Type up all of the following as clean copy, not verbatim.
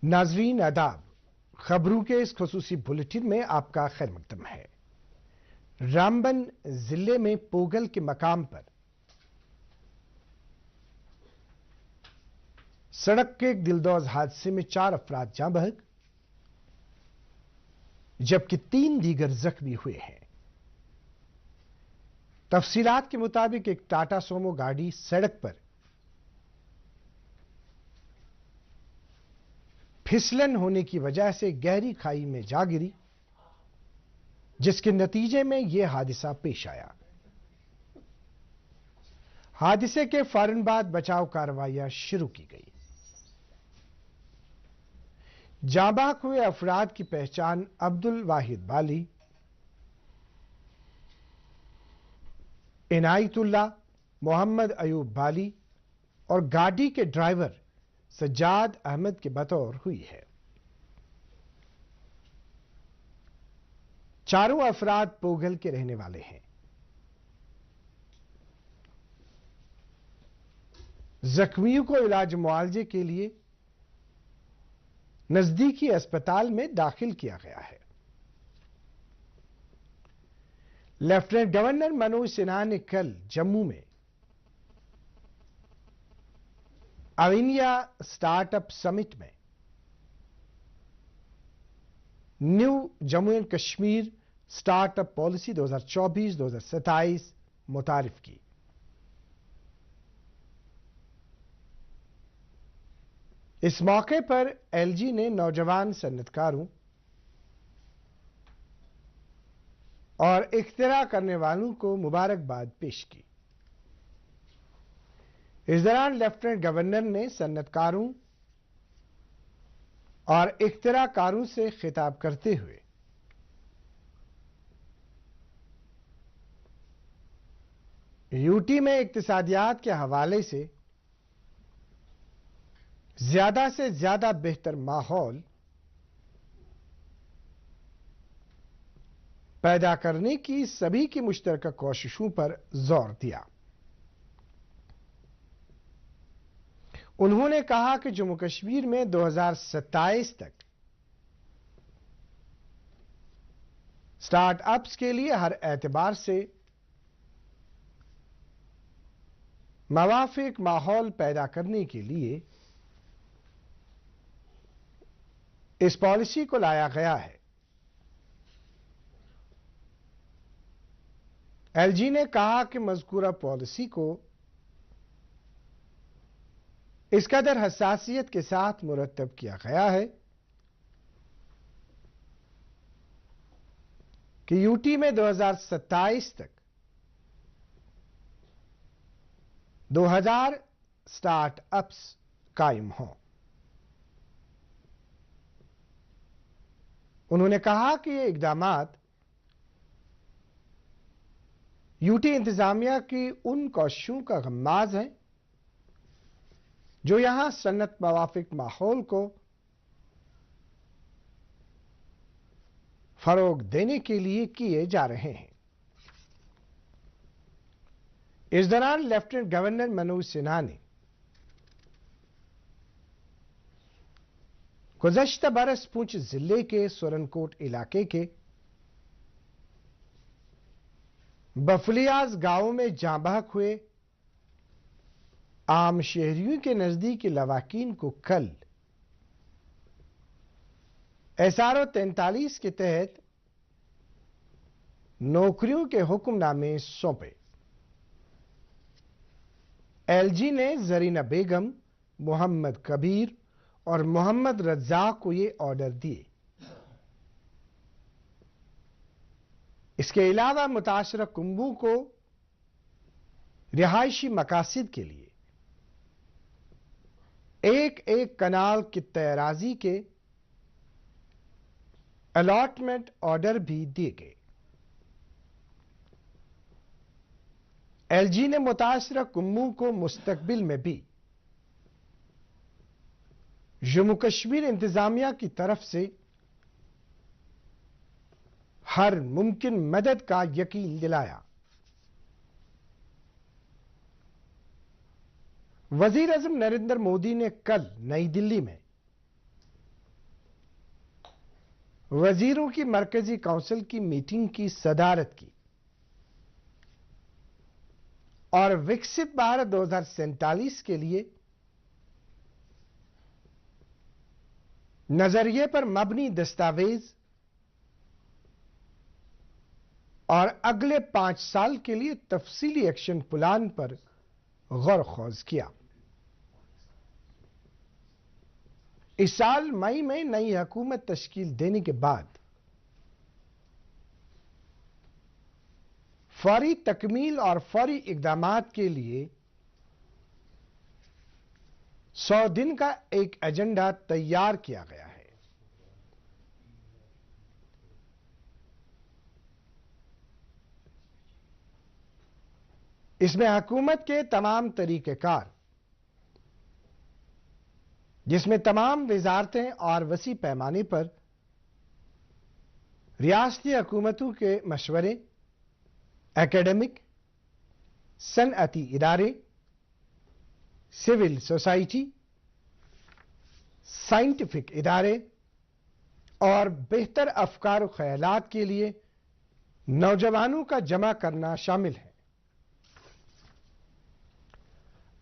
नाजरीन आदाब, खबरों के इस खुसूसी बुलेटिन में आपका खैर मकदम है। रामबन जिले में पोगल के मकाम पर सड़क के एक दिलदोज हादसे में 4 अफराद जाँ बहक जबकि 3 दीगर जख्मी हुए हैं। तफसीलात के मुताबिक एक टाटा सोमो गाड़ी सड़क पर फिसलन होने की वजह से गहरी खाई में जा गिरी, जिसके नतीजे में यह हादसा पेश आया। हादसे के फौरन बाद बचाव कार्रवाइयां शुरू की गई। जाँ बहक हुए अफराद की पहचान अब्दुल वाहिद बाली, इनायतुल्लाह, मोहम्मद अयूब बाली और गाड़ी के ड्राइवर सज्जाद अहमद के बतौर हुई है। चारों अफराद पोगल के रहने वाले हैं। जख्मियों को इलाज मुआवजे के लिए नजदीकी अस्पताल में दाखिल किया गया है। लेफ्टिनेंट गवर्नर मनोज सिन्हा ने कल जम्मू में अविनिया स्टार्टअप समिट में new Jammu and Kashmir startup policy 2024-2027 मुतारिफ की। इस मौके पर एलजी ने नौजवान सन्नतकारों और इख्तिरा करने वालों को मुबारकबाद पेश की। इस दौरान लेफ्टिनेंट गवर्नर ने सन्नतकारों और इख्तिराकारों से खिताब करते हुए यूटी में इक्तिसादियात के हवाले से ज्यादा बेहतर माहौल पैदा करने की सभी की मुश्तरका कोशिशों पर जोर दिया। उन्होंने कहा कि जम्मू कश्मीर में 2027 तक स्टार्टअप्स के लिए हर एतबार से मवाफिक माहौल पैदा करने के लिए इस पॉलिसी को लाया गया है। एलजी ने कहा कि मज़कूरा पॉलिसी को इस कदर हसासियत के साथ मुरतब किया गया है कि यूटी में 2027 तक 2000 स्टार्टअप्स कायम हों। उन्होंने कहा कि ये इकदामात यूटी इंतजामिया की उन कोशिशों का गम्माज है जो यहां सन्नत मवाफिक माहौल को फरोग देने के लिए किए जा रहे हैं। इस दौरान लेफ्टिनेंट गवर्नर मनोज सिन्हा ने गुज़श्ता बरस पुंछ जिले के सुरनकोट इलाके के बफलियाज गांव में जाँ बहक हुए आम शहरियों के नजदीकी लवाकीन को कल SRO 43 के तहत नौकरियों के हुक्मनामे सौंपे। एलजी ने जरीना बेगम, मोहम्मद कबीर और मोहम्मद रज्जाक को ये ऑर्डर दिए। इसके अलावा मुताशरा कुंबों को रिहायशी मकासद के लिए एक कनाल की तैराजी के अलॉटमेंट ऑर्डर भी दिए गए। एलजी ने मुताशरा कुंबों को मुस्तकबिल में भी जम्मू कश्मीर इंतजामिया की तरफ से हर मुमकिन मदद का यकीन दिलाया। वजीर आज़म नरेंद्र मोदी ने कल नई दिल्ली में वजीरों की मरकजी काउंसिल की मीटिंग की सदारत की और विकसित भारत 2047 के लिए नजरिए पर मबनी दस्तावेज और अगले 5 साल के लिए तफसीली एक्शन प्लान पर गौर खौज किया। इस साल मई में नई हुकूमत तश्कील देने के बाद फौरी तकमील और फौरी इक़दामात के लिए 100 दिन का एक एजेंडा तैयार किया गया है। इसमें हुकूमत के तमाम तरीक़ेकार, जिसमें तमाम वजारतें और वसी पैमाने पर रियासती हुकूमतों के मशवरे, एकेडमिक, सनअती इदारे, सिविल सोसाइटी, साइंटिफिक इदारे और बेहतर अफकार और ख्यालात के लिए नौजवानों का जमा करना शामिल है।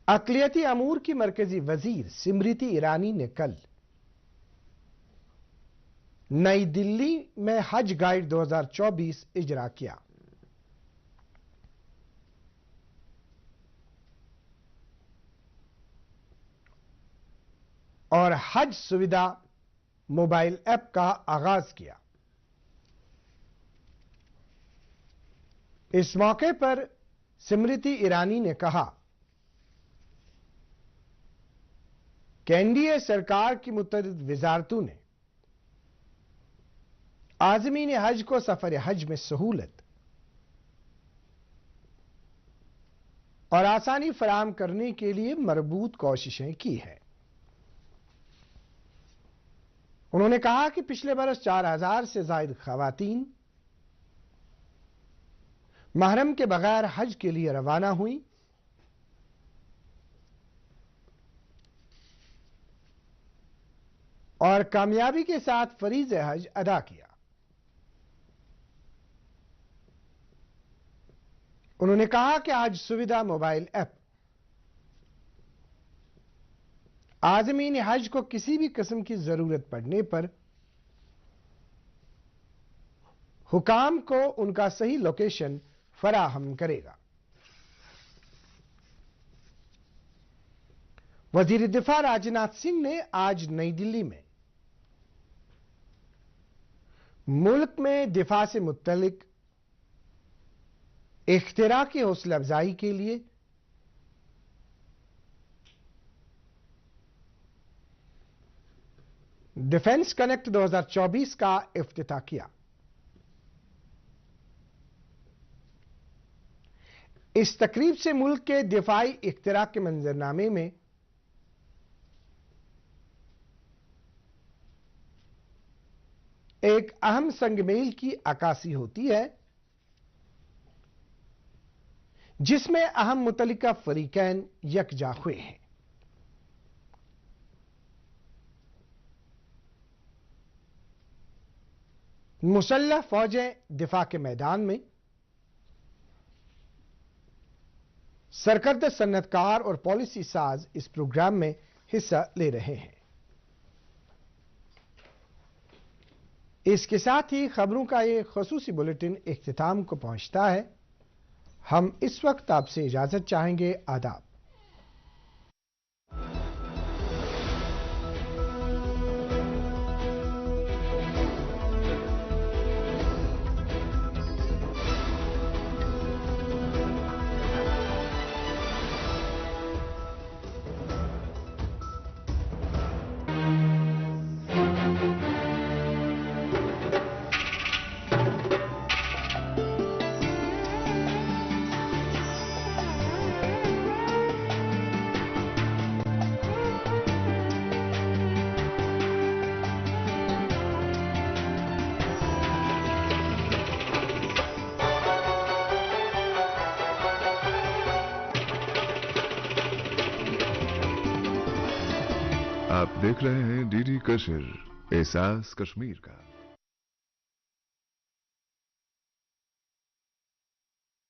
अक़लियती अमूर की मरकजी वजीर स्मृति ईरानी ने कल नई दिल्ली में हज गाइड 2024 इजरा किया। और हज सुविधा मोबाइल ऐप का आगाज किया। इस मौके पर स्मृति ईरानी ने कहा कि एनडीए सरकार की मुतअद्दिद वजारतों ने आज़मीन हज को सफर हज में सहूलत और आसानी फराहम करने के लिए मरबूत कोशिशें की हैं। उन्होंने कहा कि पिछले बरस 4000 से ज्यादा खवातीन महरम के बगैर हज के लिए रवाना हुई और कामयाबी के साथ फरीज़ हज अदा किया। उन्होंने कहा कि आज सुविधा मोबाइल ऐप आज़मीन हज को किसी भी किस्म की जरूरत पड़ने पर हुकाम को उनका सही लोकेशन फराहम करेगा। वजीर दिफा राजनाथ सिंह ने आज नई दिल्ली में मुल्क में दिफा से मुत्तलिक इख्तिरा की हौसला अफजाई के लिए डिफेंस कनेक्ट 2024 का इफ्तिताह किया। इस तकरीब से मुल्क के दिफाई इख्तिरा के मंजरनामे में एक अहम संगमेल की अक्कासी होती है, जिसमें अहम मुतल्लिका फरीकैन यकजा हुए हैं। मुसल्लह फौजें दिफा के मैदान में, सरकर्द सन्नतकार और पॉलिसी साज इस प्रोग्राम में हिस्सा ले रहे हैं। इसके साथ ही खबरों का ये खसूसी बुलेटिन इख्तिताम को पहुंचता है। हम इस वक्त आपसे इजाजत चाहेंगे। आदाब। आप देख रहे हैं डीडी कश्मीर, एहसास कश्मीर का।